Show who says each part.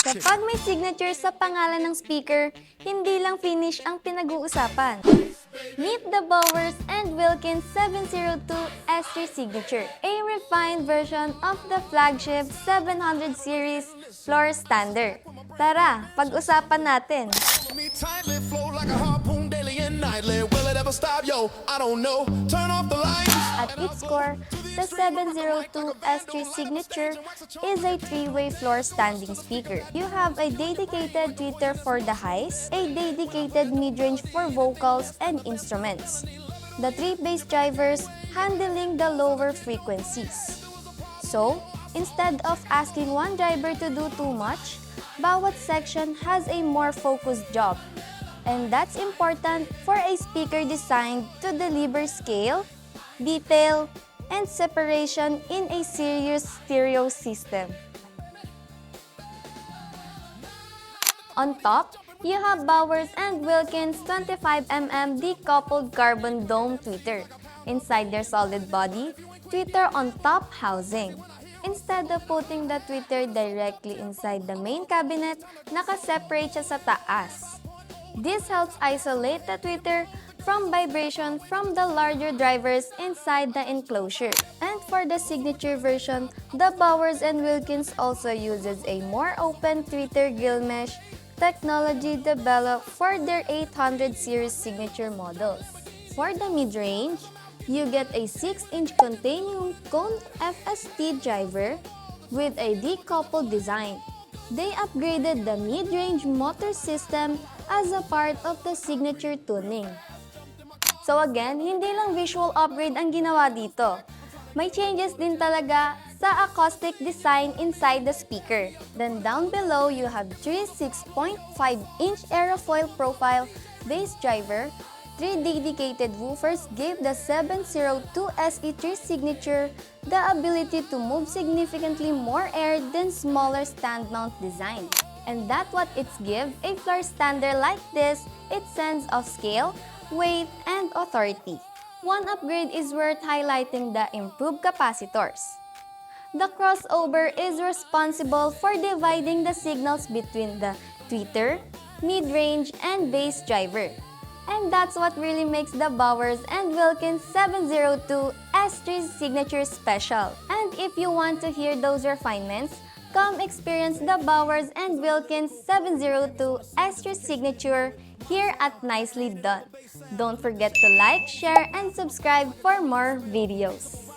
Speaker 1: Kapag may signature sa pangalan ng speaker, hindi lang finish ang pinag-uusapan. Meet the Bowers and Wilkins 702 S3 signature, a refined version of the flagship 700 series Floorstander. Tara, pag-usapan natin! At its core, the 702 S3 signature is a three-way floor standing speaker. You have a dedicated tweeter for the highs, a dedicated midrange for vocals and instruments, the three bass drivers handling the lower frequencies. So, instead of asking one driver to do too much, bawat section has a more focused job. And that's important for a speaker designed to deliver scale, detail, and separation in a serious stereo system. On top, you have Bowers and Wilkins 25mm decoupled carbon dome tweeter inside their solid body, tweeter on top housing. Instead of putting the tweeter directly inside the main cabinet, naka-separate siya sa taas. This helps isolate the tweeter from vibration from the larger drivers inside the enclosure. And for the signature version, the Bowers and Wilkins also uses a more open tweeter gill mesh technology developed for their 800 series signature models. For the mid-range, you get a 6-inch Continuum cone FST driver with a decoupled design. They upgraded the mid-range motor system as a part of the signature tuning. So again, hindi lang visual upgrade ang ginawa dito. May changes din talaga sa acoustic design inside the speaker. Then down below, you have 3 6.5-inch Aerofoil profile bass driver. 3 dedicated woofers gave the 702 SE3 signature the ability to move significantly more air than smaller stand-mount design. And that's what it's give a floor stander like this, its sense of scale, weight, and authority. One upgrade is worth highlighting the improved capacitors. The crossover is responsible for dividing the signals between the tweeter, mid-range, and bass driver. And that's what really makes the Bowers and Wilkins 702 S3 signature special. And if you want to hear those refinements, come experience the Bowers and Wilkins 702 S3 signature here at Nicely Done. Don't forget to like, share, and subscribe for more videos.